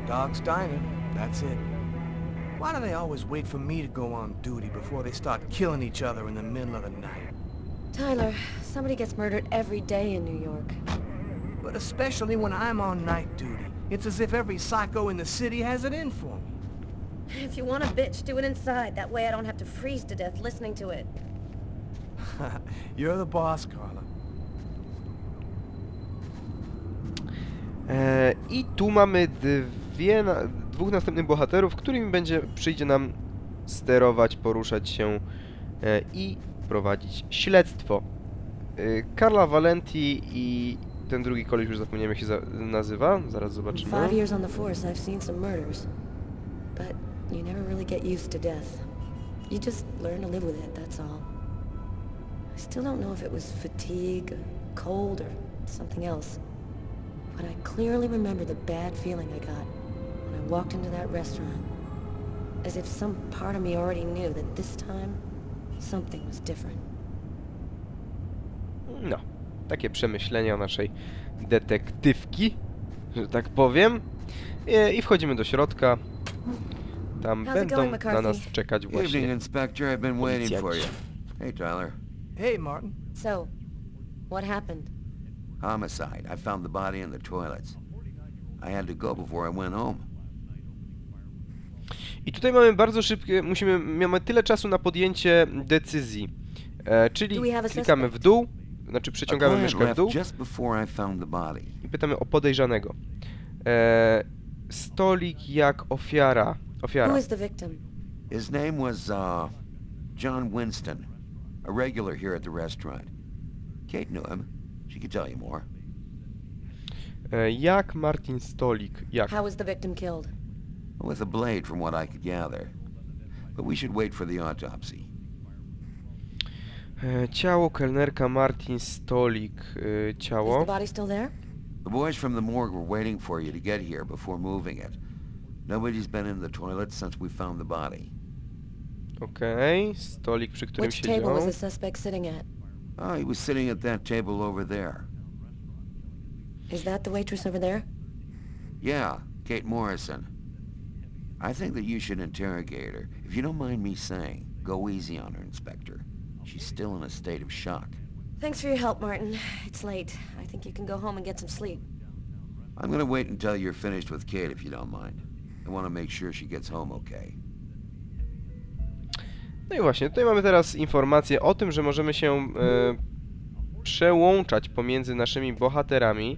Dog's Diner, that's it. Why do they always wait for me to go on duty before they start killing each other in the middle of the night? Tyler, somebody gets murdered every day in New York. But especially when I'm on night duty. It's as if every psycho in the city has it in for me. If you want a bitch, do it inside. That way I don't have to freeze to death listening to it. You're the boss, Carla. I tu mamy dwóch następnych bohaterów, którymi przyjdzie nam sterować, poruszać się i prowadzić śledztwo. Carla Valenti i ten drugi koleś, już zapomniałem jak się nazywa, zaraz zobaczymy. 5 years on the force, I've seen some murders. But you never really get used to death. You just learn to live with it, that's all. I still don't know if it was fatigue, or cold, or something else. But I clearly remember the bad feeling I got when I walked into that restaurant. As if some part of me already knew that this time, something was different. No, takie przemyślenia naszej detektywki, że tak powiem. I wchodzimy do środka. Tam będą na nas czekać Evening, właśnie Inspector. I've been waiting for you. policjanci. Hey, Tyler. Hey, Martin. So, what happened? Homicide. I found the body in the toilets. I had to go before I went home. I tutaj mamy bardzo szybkie, mamy tyle czasu na podjęcie decyzji. Czyli klikamy w dół, znaczy A przeciągamy client myszkę w left dół just before I found the body. i pytamy o podejrzanego. Stolik jak ofiara. Who is the victim? His name was, John Winston. A regular here at the restaurant. Kate knew him. She could tell you more. Jak Martin Stolik? Jak? How was the victim killed? With a blade, from what I could gather. But we should wait for the autopsy. Ciało kelnerka Martin Stolik. Is Ciało. the body still there? The boys from the morgue were waiting for you to get here before moving it. Nobody's been in the toilet since we found the body. Okej. Stolik, przy którym Which table was siedział. the suspect sitting at? Oh, he was sitting at that table over there. Is that the waitress over there? Yeah, Kate Morrison. I think that you should interrogate her. If you don't mind me saying, go easy on her, Inspector. She's still in a state of shock. Thanks for your help, Martin. It's late. I think you can go home and get some sleep. I'm gonna wait until you're finished with Kate, if you don't mind. I want to make sure she gets home okay. No i właśnie, tutaj mamy teraz informację o tym, że możemy się przełączać pomiędzy naszymi bohaterami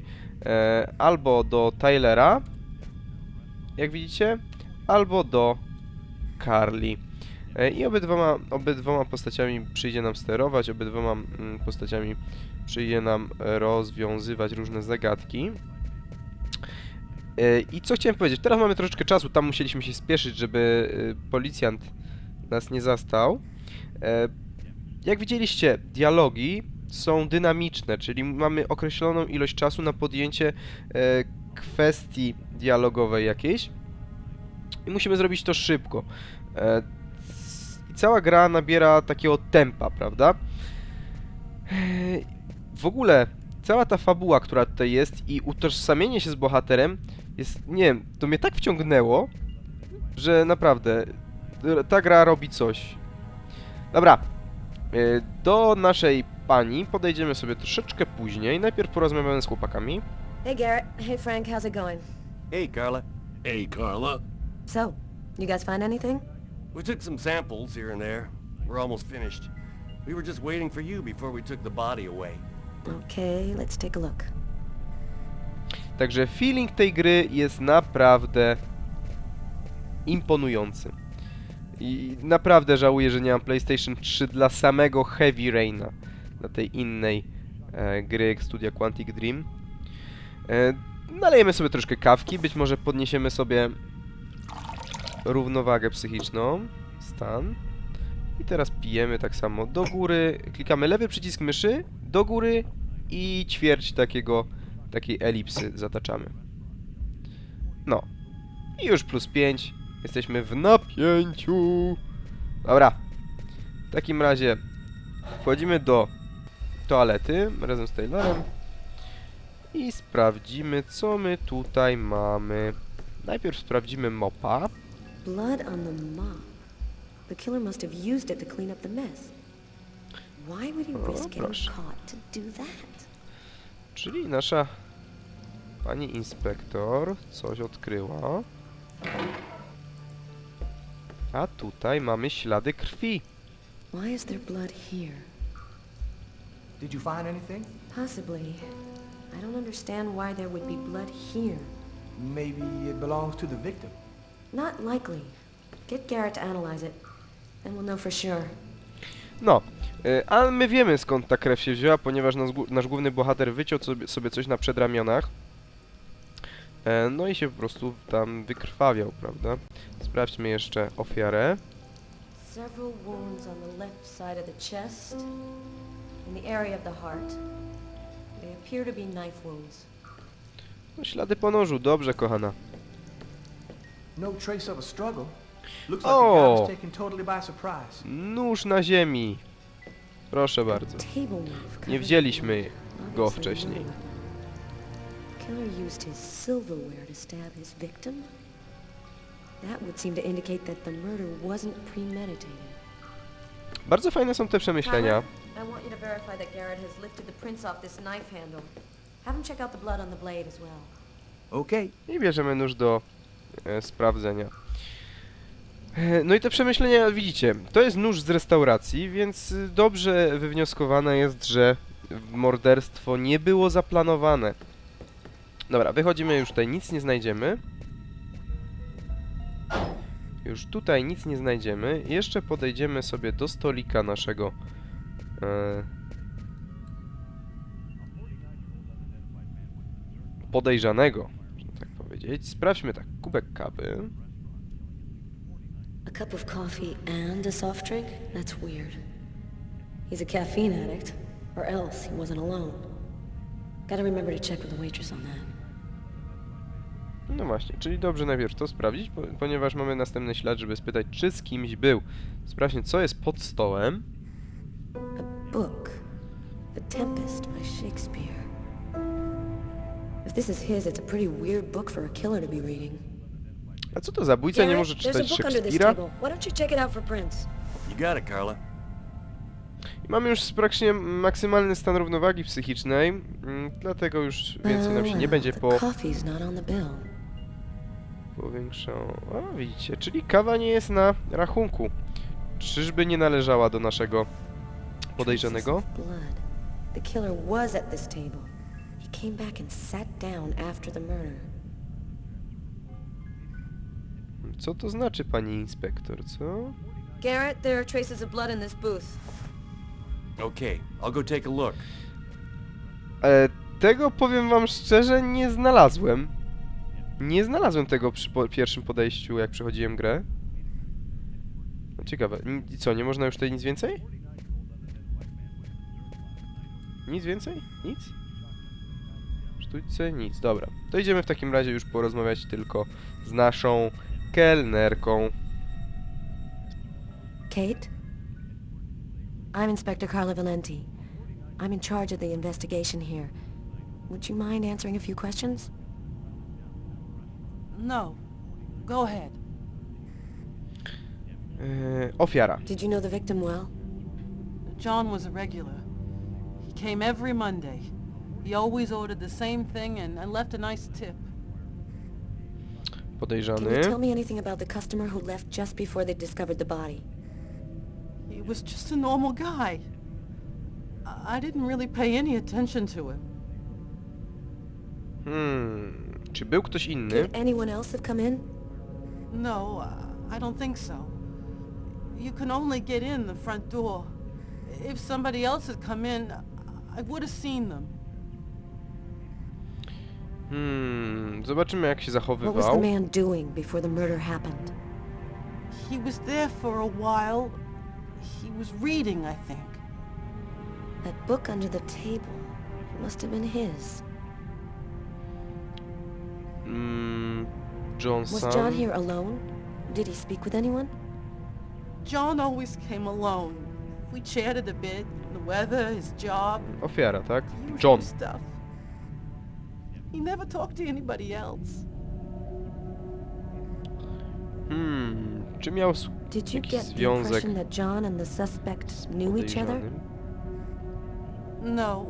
albo do Tylera, jak widzicie, albo do Carly. I obydwoma postaciami przyjdzie nam sterować, obydwoma postaciami przyjdzie nam rozwiązywać różne zagadki. I co chciałem powiedzieć, teraz mamy troszeczkę czasu, tam musieliśmy się spieszyć, żeby policjant nas nie zastał. Jak widzieliście, dialogi są dynamiczne, czyli mamy określoną ilość czasu na podjęcie kwestii dialogowej jakiejś i musimy zrobić to szybko. I cała gra nabiera takiego tempa, prawda? W ogóle cała ta fabuła, która tutaj jest i utożsamienie się z bohaterem jest, nie wiem, to mnie tak wciągnęło, że naprawdę ta gra robi coś. Dobra, do naszej pani podejdziemy sobie troszeczkę później. Najpierw porozmawiamy z chłopakami. Hey, Garrett. Hey, Frank. How's it going? Hey, Carla. Hey, Carla. So, you guys find anything? We took some samples here and there. We're almost finished. We were just waiting for you before we took the body away. Okay, let's take a look. Także feeling tej gry jest naprawdę imponujący. I naprawdę żałuję, że nie mam PlayStation 3 dla samego Heavy Raina, dla tej innej gry Studia Quantic Dream. Nalejemy sobie troszkę kawki, być może podniesiemy sobie równowagę psychiczną, stan. I teraz pijemy tak samo do góry, klikamy lewy przycisk myszy, do góry i ćwierć takiej elipsy zataczamy. No. I już plus 5. Jesteśmy w napięciu. Dobra. W takim razie wchodzimy do toalety razem z Taylorem i sprawdzimy, co my tutaj mamy. Najpierw sprawdzimy mopa. Blood on the mop. The killer must have used it to clean up the mess. Why would he risk getting proszę. caught to do that? Czyli nasza pani inspektor coś odkryła. A tutaj mamy ślady krwi. Why is there blood here? Did you find anything? Possibly. I don't understand why there would be blood here. Maybe it belongs to the victim. Not likely. Get Garrett to analyze it. Then we'll know for sure. No, ale my wiemy skąd ta krew się wzięła, ponieważ nasz główny bohater wyciął sobie coś na przedramionach. No i się po prostu tam wykrwawiał, prawda? Sprawdźmy jeszcze ofiarę. Several wounds on the left side of the chest, in the area of the heart. They appear to be knife wounds. No, ślady po nożu, dobrze kochana. No trace of a struggle. Looks like the Oh. guy was taken totally by surprise. Nóż na ziemi. Proszę bardzo. Table knife covered Nie in wzięliśmy blood. go Obviously wcześniej. another weapon. Killer used his silverware to stab his victim. That would seem to indicate that the murder wasn't premeditated. Bardzo fajne są te przemyślenia. Tyler, I want you to verify that Garrett has lifted the prints off this knife handle. Have him check out the blood on the blade as well. Okay. I bierzemy nóż do sprawdzenia. No i te przemyślenia, widzicie, to jest nóż z restauracji, więc dobrze wywnioskowane jest, że morderstwo nie było zaplanowane. Dobra, wychodzimy, już tutaj nic nie znajdziemy. Już tutaj nic nie znajdziemy. Jeszcze podejdziemy sobie do stolika naszego podejrzanego, można tak powiedzieć. Sprawdźmy tak, kubek kawy. A cup of coffee and a soft drink? That's weird. He's a caffeine addict, or else he wasn't alone. Gotta remember to check with the waitress on that. No właśnie, czyli dobrze najpierw to sprawdzić, ponieważ mamy następny ślad, żeby spytać, czy z kimś był. Sprawdźmy, co jest pod stołem. A book. The Tempest by Shakespeare. If this is his, it's a pretty weird book for a killer to be reading. A co to zabójca nie może there's a czytać book under this Szekspira? table. Why don't you check it out for prints? You got it, Carla. I mamy już praktycznie maksymalny stan równowagi psychicznej, dlatego już więcej nam się nie będzie the coffee's not on the bill. powiększał. A, widzicie, czyli kawa nie jest na rachunku. Czyżby nie należała do naszego podejrzanego? Traces of blood. The killer was at this table. He came back and sat down after the murder. Co to znaczy, pani inspektor, co? Garrett, there are traces of blood in this booth. Okay, I'll go take a look. Tego, powiem wam szczerze, nie znalazłem. Nie znalazłem tego przy pierwszym podejściu, jak przechodziłem grę. No, ciekawe. I co, nie można już tutaj nic więcej? Nic więcej? Nic? Sztućce? Nic. Dobra. To idziemy w takim razie już porozmawiać tylko z naszą kelnerką. Kate? I'm Inspector Carla Valenti. I'm in charge of the investigation here. Would you mind answering a few questions? No. Go ahead. Ofiara. Did you know the victim well? John was a regular. He came every Monday. He always ordered the same thing and left a nice tip. Can you Podejrzany. tell me anything about the customer who left just before they discovered the body? He was just a normal guy. I didn't really pay any attention to him. Czy był ktoś inny? Did anyone else have come in? No, I don't think so. You can only get in the front door. If somebody else had come in, I would have seen them. Zobaczymy, jak się What was the zachowywał. man doing before the murder happened? He was there for a while. He was reading, I think. That book under the table. It must have been his. Was John Johnson. here alone? Did he speak with anyone? John always came alone. We chatted a bit, the weather, his job, Ofiara, tak? the usual John. stuff. He never talked to anybody else. Czy miał Did you jakiś get the związek impression that John and the suspect z knew each other? podejrzanym? No,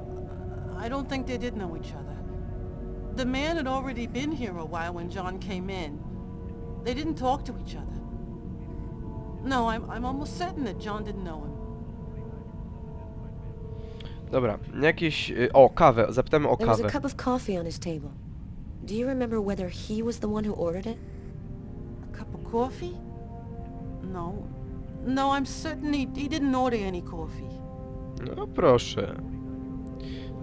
I don't think they did know each other. The man had already been here a while when John came in. They didn't talk to each other. No, I'm almost certain that John didn't know him. Dobra, jakieś... O, kawę. Zapytamy o There was kawę. a cup of coffee on his table. Do you remember whether he was the one who ordered it? A cup of coffee? No. No, I'm certain he didn't order any coffee. No proszę.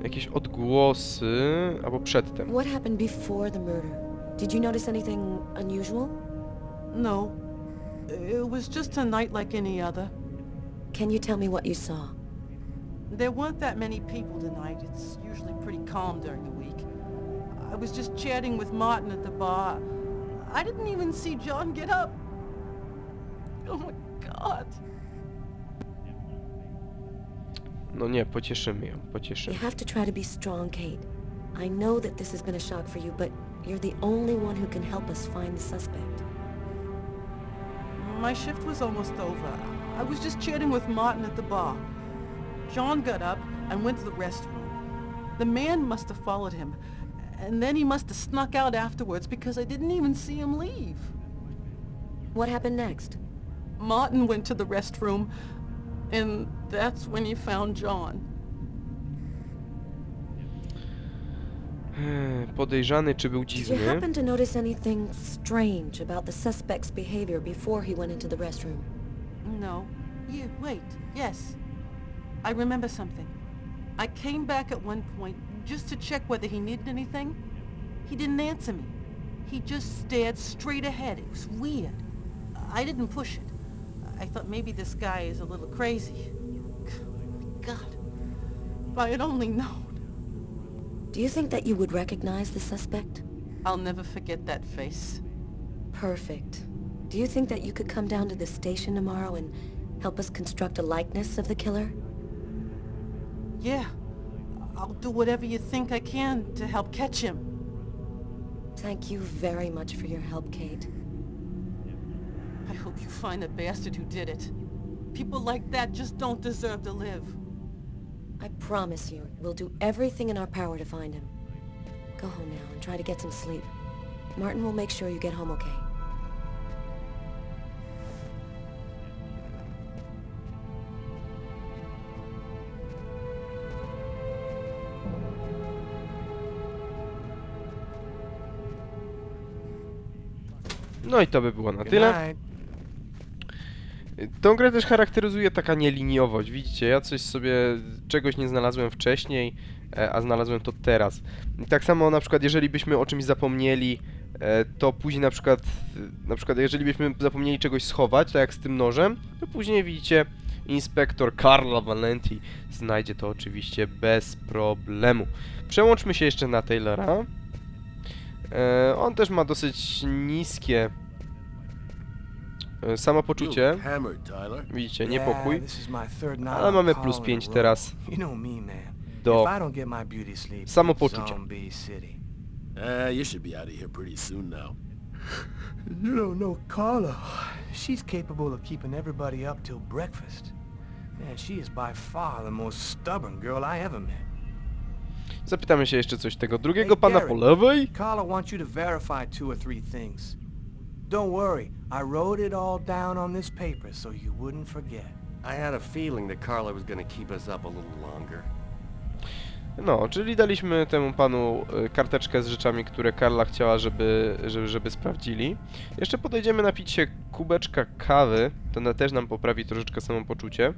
Jakieś odgłosy... Albo przedtem. What happened before the murder? Did you notice anything unusual? No. It was just a night like any other. Can you tell me what you saw? There weren't that many people tonight. It's usually pretty calm during the week. I was just chatting with Martin at the bar. I didn't even see John get up. Oh my God. No nie, pocieszymy ją, You pocieszymy. have to try to be strong, Kate. I know that this has been a shock for you, but you're the only one who can help us find the suspect. My shift was almost over. I was just chatting with Martin at the bar. John got up and went to the restroom. The man must have followed him, and then he must have snuck out afterwards because I didn't even see him leave. What happened next? Martin went to the restroom, and that's when he found John. Podejrzany czy był Did you dziwny? happen to notice anything strange about the suspect's behavior before he went into the restroom? No. Wait. Yes. I remember something. I came back at one point just to check whether he needed anything. He didn't answer me. He just stared straight ahead. It was weird. I didn't push it. I thought maybe this guy is a little crazy. God. If I had only known. Do you think that you would recognize the suspect? I'll never forget that face. Perfect. Do you think that you could come down to the station tomorrow and help us construct a likeness of the killer? Yeah. I'll do whatever you think I can to help catch him. Thank you very much for your help, Kate. I hope you find the bastard who did it. People like that just don't deserve to live. I promise you, we'll do everything in our power to find him. Go home now and try to get some sleep. Martin will make sure you get home okay. No i to by było na Good tyle. night. Tą grę też charakteryzuje taka nieliniowość. Widzicie, ja czegoś nie znalazłem wcześniej, a znalazłem to teraz. I tak samo na przykład, jeżeli byśmy o czymś zapomnieli, to później na przykład jeżeli byśmy zapomnieli czegoś schować, tak jak z tym nożem, to później widzicie, inspektor Carlo Valenti znajdzie to oczywiście bez problemu. Przełączmy się jeszcze na Taylora. On też ma dosyć niskie samopoczucie. Hammered, Tyler. Widzicie, niepokój. Yeah, this is my third night Ale on mamy call plus in a 5 row. teraz You know me, man. do If I don't get my beauty sleep, samopoczucia. Zombie City. You should be out of here pretty soon now. You don't know Carla. She's capable of keeping everybody up till breakfast. Man, she is by far the most stubborn girl I ever met. Zapytamy się jeszcze coś tego drugiego Hey, pana Garrett. po lewej. Carla wants you to verify 2 or 3 things. Don't worry, I wrote it all down on this paper so you wouldn't forget. I had a feeling that Carla was gonna keep us up a little longer. No, czyli daliśmy temu panu karteczkę z rzeczami, które Karla chciała, żeby sprawdzili. Jeszcze podejdziemy napić się kubeczka kawy, to też nam poprawi troszeczkę samopoczucie.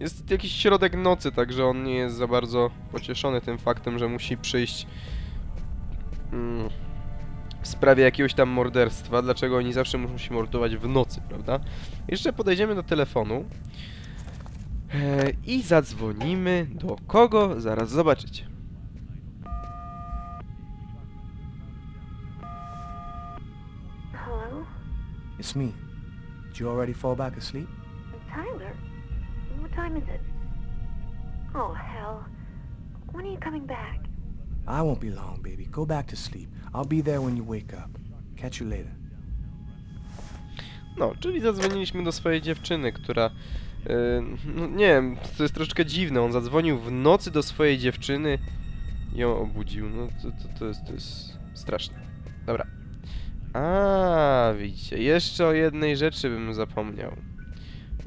Jest jakiś środek nocy, także on nie jest za bardzo pocieszony tym faktem, że musi przyjść w sprawie jakiegoś tam morderstwa. Dlaczego oni zawsze muszą się mordować w nocy, prawda? Jeszcze podejdziemy do telefonu i zadzwonimy do kogo? Zaraz zobaczycie. Hello? It's me. Did you already fall back asleep? Tyler? What time is it? Oh, hell. When are you coming back? I won't be long, baby. Go back to sleep. I'll be there when you wake up. Catch you later. No, czyli zadzwoniliśmy do swojej dziewczyny, która... no nie wiem, to jest troszeczkę dziwne. On zadzwonił w nocy do swojej dziewczyny i ją obudził. No to jest straszne. Dobra. A, widzicie, jeszcze o jednej rzeczy bym zapomniał.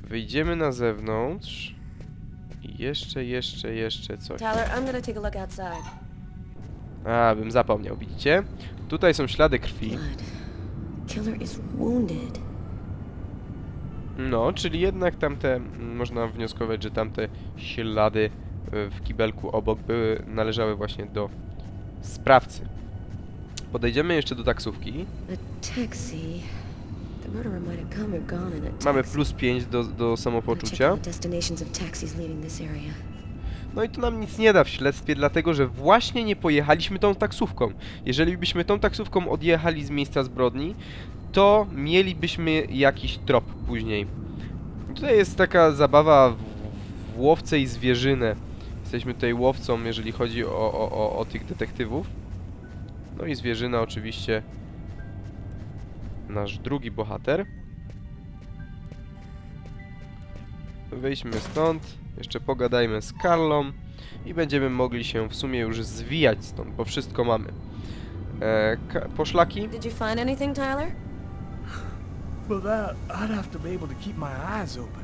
Wyjdziemy na zewnątrz i jeszcze coś. Tyler, I'm gonna take a look outside. A, bym zapomniał, widzicie? Tutaj są ślady krwi. Blood. Killer is wounded. No, czyli jednak tamte, można wnioskować, że tamte ślady w kibelku obok należały właśnie do sprawcy. Podejdziemy jeszcze do taksówki. A taxi. The murderer might have come or gone in a taxi. Mamy +5 do samopoczucia. Check the destinations of taxis leaving this area. No i to nam nic nie da w śledztwie, dlatego że właśnie nie pojechaliśmy tą taksówką. Jeżeli byśmy tą taksówką odjechali z miejsca zbrodni, to mielibyśmy jakiś trop później. Tutaj jest taka zabawa w łowcę i zwierzynę. Jesteśmy tutaj łowcą, jeżeli chodzi o tych detektywów. No i zwierzyna oczywiście nasz drugi bohater. Wyjdźmy stąd, jeszcze pogadajmy z Carlą i będziemy mogli się w sumie już zwijać stąd, bo wszystko mamy. Poszlaki? Did you find anything, Tyler? For that, I'd have to be able to keep my eyes open.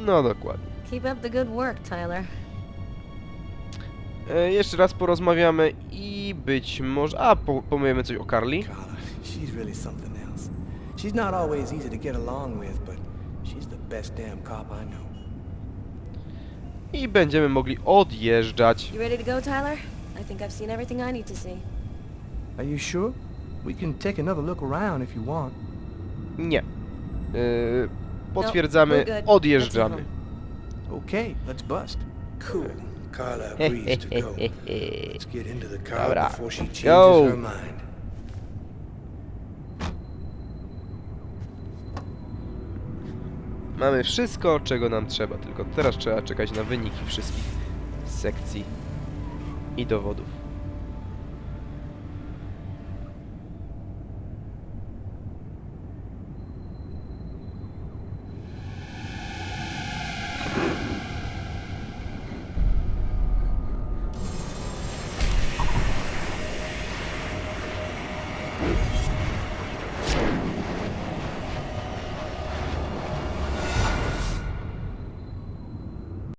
No dokładnie. Keep up the good work, Tyler. Jeszcze raz porozmawiamy i być może... A, powiemy coś o Carly. Carla, she's really something else. She's not always easy to get along with, but she's the best damn cop I know. I będziemy mogli odjeżdżać. You ready to go, Tyler? I think I've seen everything I need to see. Are you sure? We can take another look around if you want. Nie. Potwierdzamy, we're good. odjeżdżamy. Let's Okay, let's bust. Cool. Carla agrees to go. Let's get into the car Dobra. before she changes Go. her mind. Mamy wszystko, czego nam trzeba, tylko teraz trzeba czekać na wyniki wszystkich sekcji i dowodów.